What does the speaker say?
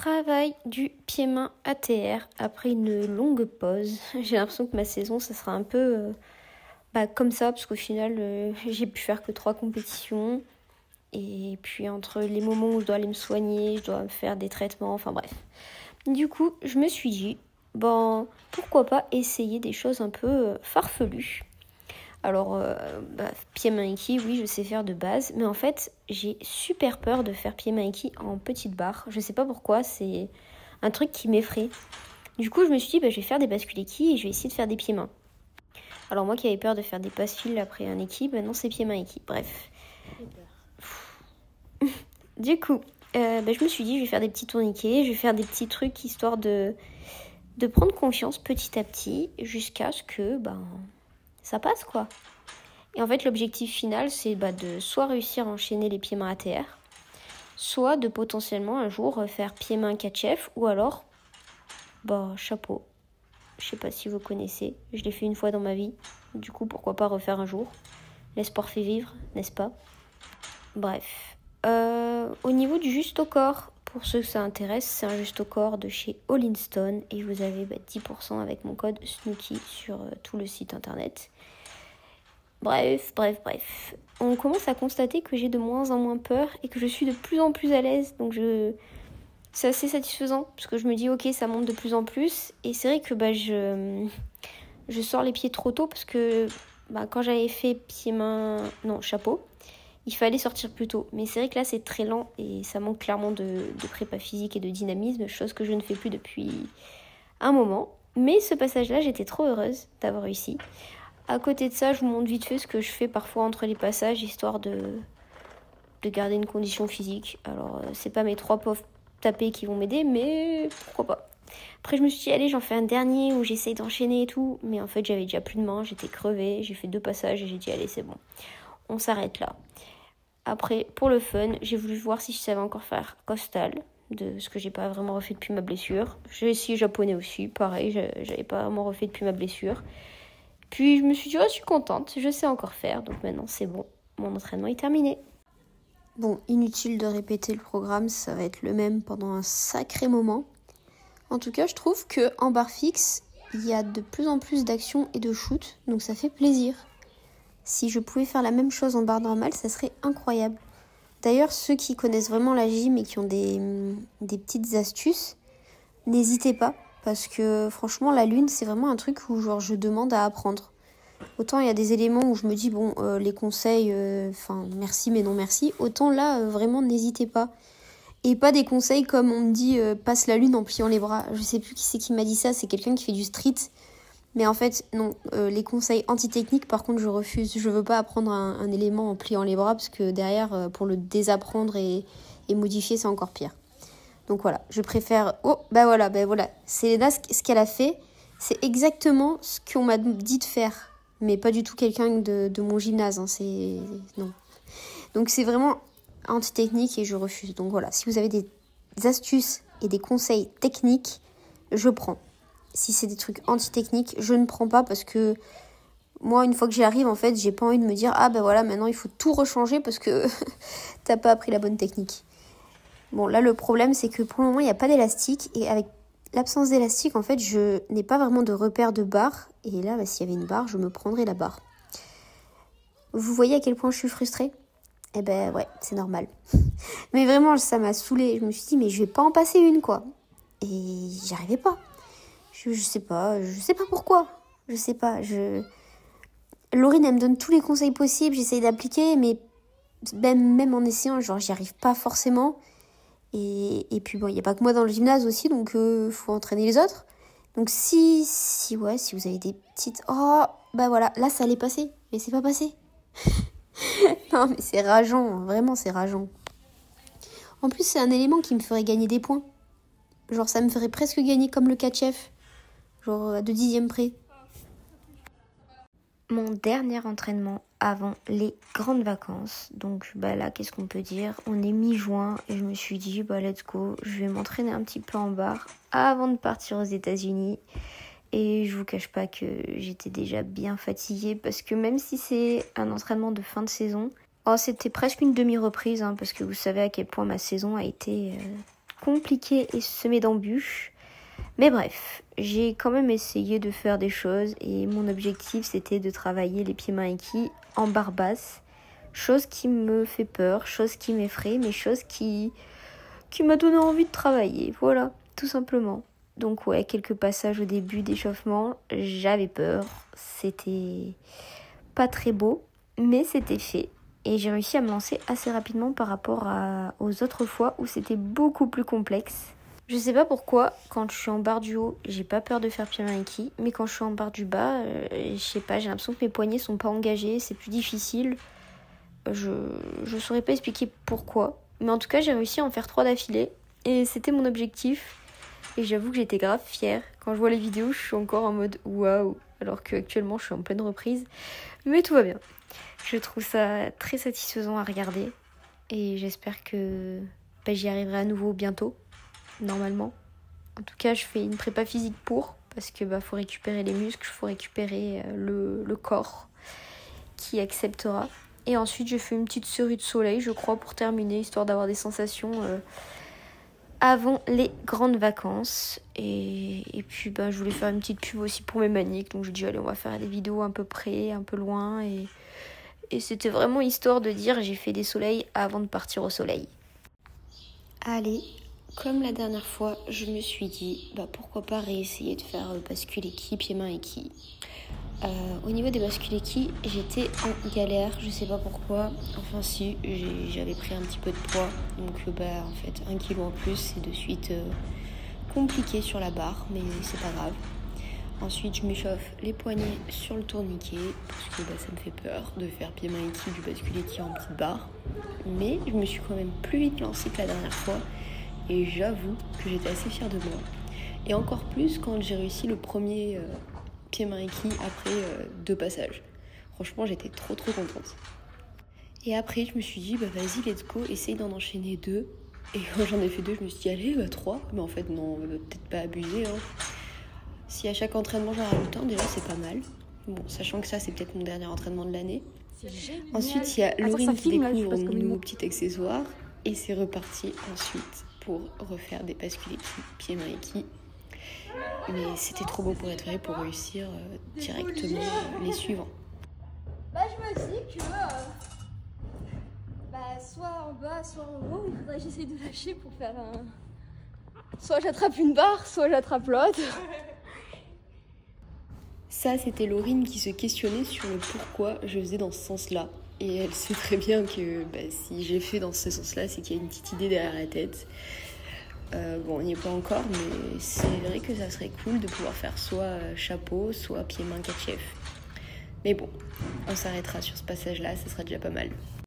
Travail du pied-main ATR après une longue pause. J'ai l'impression que ma saison, ça sera un peu comme ça, parce qu'au final, j'ai pu faire que 3 compétitions. Et puis entre les moments où je dois aller me soigner, je dois me faire des traitements, enfin bref. Du coup, je me suis dit, pourquoi pas essayer des choses un peu farfelues. Alors, pied-main aiki, oui, je sais faire de base. Mais en fait, j'ai super peur de faire pied-main aiki en petite barre. Je sais pas pourquoi, c'est un truc qui m'effraie. Du coup, je me suis dit, je vais faire des bascules aiki et je vais essayer de faire des pieds-mains. Alors moi qui avais peur de faire des passe-fils après un aiki, maintenant c'est pied-main aiki. Bref. Du coup, je me suis dit, je vais faire des petits tourniquets, je vais faire des petits trucs histoire de prendre confiance petit à petit jusqu'à ce que ça passe quoi. Et en fait, l'objectif final, c'est de soit réussir à enchaîner les pieds-mains ATR, soit de potentiellement un jour faire pieds-mains catch-F ou alors chapeau. Je sais pas si vous connaissez, je l'ai fait une fois dans ma vie. Du coup, pourquoi pas refaire un jour. L'espoir fait vivre, n'est-ce pas? Bref. Au niveau du juste au corps, pour ceux que ça intéresse, c'est un juste au corps de chez All Stone et vous avez 10% avec mon code Snooki sur tout le site internet. Bref. On commence à constater que j'ai de moins en moins peur et que je suis de plus en plus à l'aise. Donc c'est assez satisfaisant parce que je me dis ok, ça monte de plus en plus. Et c'est vrai que je sors les pieds trop tôt parce que quand j'avais fait chapeau, il fallait sortir plus tôt. Mais c'est vrai que là c'est très lent et ça manque clairement de prépa physique et de dynamisme, chose que je ne fais plus depuis un moment. Mais ce passage-là, j'étais trop heureuse d'avoir réussi. À côté de ça, je vous montre vite fait ce que je fais parfois entre les passages, histoire de garder une condition physique. Alors, c'est pas mes 3 pauvres tapés qui vont m'aider, mais pourquoi pas. Après, je me suis dit, allez, j'en fais un dernier où j'essaye d'enchaîner et tout. Mais en fait, j'avais déjà plus de main, j'étais crevée. J'ai fait 2 passages et j'ai dit, allez, c'est bon. On s'arrête là. Après, pour le fun, j'ai voulu voir si je savais encore faire costal, de ce que j'ai pas vraiment refait depuis ma blessure. J'ai essayé japonais aussi, pareil, j'avais pas vraiment refait depuis ma blessure. Puis je me suis dit, je suis contente, je sais encore faire, donc maintenant c'est bon, mon entraînement est terminé. Bon, inutile de répéter le programme, ça va être le même pendant un sacré moment. En tout cas, je trouve qu'en barre fixe, il y a de plus en plus d'actions et de shoots, donc ça fait plaisir. Si je pouvais faire la même chose en barre normale, ça serait incroyable. D'ailleurs, ceux qui connaissent vraiment la gym et qui ont des petites astuces, n'hésitez pas. Parce que franchement, la lune, c'est vraiment un truc où je demande à apprendre. Autant il y a des éléments où je me dis, les conseils, merci mais non merci. Autant là, vraiment, n'hésitez pas. Et pas des conseils comme on me dit, passe la lune en pliant les bras. Je sais plus qui c'est qui m'a dit ça, c'est quelqu'un qui fait du street. Mais en fait, non, les conseils anti-techniques, par contre, je refuse. Je veux pas apprendre un élément en pliant les bras parce que derrière, pour le désapprendre et modifier, c'est encore pire. Donc voilà, je préfère... voilà. Selena, ce qu'elle a fait, c'est exactement ce qu'on m'a dit de faire. Mais pas du tout quelqu'un de mon gymnase. Non. Donc c'est vraiment anti-technique et je refuse. Donc voilà, si vous avez des astuces et des conseils techniques, je prends. Si c'est des trucs anti-techniques, je ne prends pas parce que moi, une fois que j'y arrive, en fait, j'ai pas envie de me dire maintenant il faut tout rechanger parce que t'as pas appris la bonne technique. Bon, là, le problème, c'est que pour le moment, il n'y a pas d'élastique. Et avec l'absence d'élastique, en fait, je n'ai pas vraiment de repère de barre. Et là, s'il y avait une barre, je me prendrais la barre. Vous voyez à quel point je suis frustrée? Ouais, c'est normal. Mais vraiment, ça m'a saoulée. Je me suis dit, mais je vais pas en passer une, quoi. Et j'y arrivais pas. Je sais pas pourquoi. Je sais pas. Laurine, elle me donne tous les conseils possibles. J'essaye d'appliquer, mais même en essayant, j'y arrive pas forcément. Et puis il n'y a pas que moi dans le gymnase aussi, donc faut entraîner les autres. Donc si vous avez des petites... voilà, là ça allait passer, mais c'est pas passé. Non mais c'est rageant, vraiment c'est rageant. En plus c'est un élément qui me ferait gagner des points. Ça me ferait presque gagner comme le catch-F. À 2 dixièmes près. Mon dernier entraînement avant les grandes vacances. Donc là, qu'est-ce qu'on peut dire? On est mi-juin et je me suis dit, let's go. Je vais m'entraîner un petit peu en barre avant de partir aux États-Unis. Et je vous cache pas que j'étais déjà bien fatiguée parce que même si c'est un entraînement de fin de saison, c'était presque une demi-reprise parce que vous savez à quel point ma saison a été compliqué et semé d'embûches. Mais bref, j'ai quand même essayé de faire des choses et mon objectif c'était de travailler les pieds mains Aiki en barre basse. Chose qui me fait peur, chose qui m'effraie, mais chose qui m'a donné envie de travailler. Voilà, tout simplement. Donc ouais, quelques passages au début d'échauffement, j'avais peur. C'était pas très beau, mais c'était fait. Et j'ai réussi à me lancer assez rapidement par rapport aux autres fois où c'était beaucoup plus complexe. Je sais pas pourquoi, quand je suis en barre du haut, j'ai pas peur de faire pied main Aiki, mais quand je suis en barre du bas, je sais pas, j'ai l'impression que mes poignets sont pas engagés, c'est plus difficile. Je saurais pas expliquer pourquoi, mais en tout cas j'ai réussi à en faire 3 d'affilée et c'était mon objectif. Et j'avoue que j'étais grave fière. Quand je vois les vidéos, je suis encore en mode waouh, alors qu'actuellement je suis en pleine reprise. Mais tout va bien. Je trouve ça très satisfaisant à regarder et j'espère que j'y arriverai à nouveau bientôt. Normalement. En tout cas, je fais une prépa physique parce que faut récupérer les muscles, faut récupérer le corps qui acceptera. Et ensuite, je fais une petite série de soleil, je crois, pour terminer, histoire d'avoir des sensations avant les grandes vacances. Et puis, je voulais faire une petite pub aussi pour mes maniques. Donc, je dis, allez, on va faire des vidéos un peu près, un peu loin. Et c'était vraiment histoire de dire, j'ai fait des soleils avant de partir au soleil. Allez. Comme la dernière fois, je me suis dit, pourquoi pas réessayer de faire bascule Aiki, pieds mains Aiki. Au niveau des bascules Aiki, j'étais en galère, je sais pas pourquoi. Enfin si, j'avais pris un petit peu de poids, donc en fait 1 kilo en plus, c'est de suite compliqué sur la barre, mais c'est pas grave. Ensuite, je m'échauffe les poignets sur le tourniquet, parce que ça me fait peur de faire pieds mains Aiki, du bascule Aiki en petite barre. Mais je me suis quand même plus vite lancée que la dernière fois. Et j'avoue que j'étais assez fière de moi. Et encore plus quand j'ai réussi le premier pied main Aiki après 2 passages. Franchement, j'étais trop contente. Et après, je me suis dit, vas-y, let's go, essaye d'en enchaîner 2. Et quand j'en ai fait 2, je me suis dit, allez, 3. Mais en fait, non, on va peut-être pas abuser. Si à chaque entraînement, j'en rajoute un, déjà, c'est pas mal. Bon, sachant que ça, c'est peut-être mon dernier entraînement de l'année. Ensuite, il y a Laurine qui découvre mon nouveau petit accessoire. Et c'est reparti ensuite pour refaire des bascules Aiki, pieds mains Aiki. Mais c'était trop beau pour être vrai, pour réussir directement les suivants. Je me dis que soit en bas, soit en haut, il faudrait que j'essaye de lâcher pour faire un... Soit j'attrape une barre, soit j'attrape l'autre. Ça, c'était Laurine qui se questionnait sur le pourquoi je faisais dans ce sens-là. Et elle sait très bien que si j'ai fait dans ce sens-là, c'est qu'il y a une petite idée derrière la tête. On n'y est pas encore, mais c'est vrai que ça serait cool de pouvoir faire soit chapeau, soit pieds-mains 4 chefs. Mais bon, on s'arrêtera sur ce passage-là, ça sera déjà pas mal.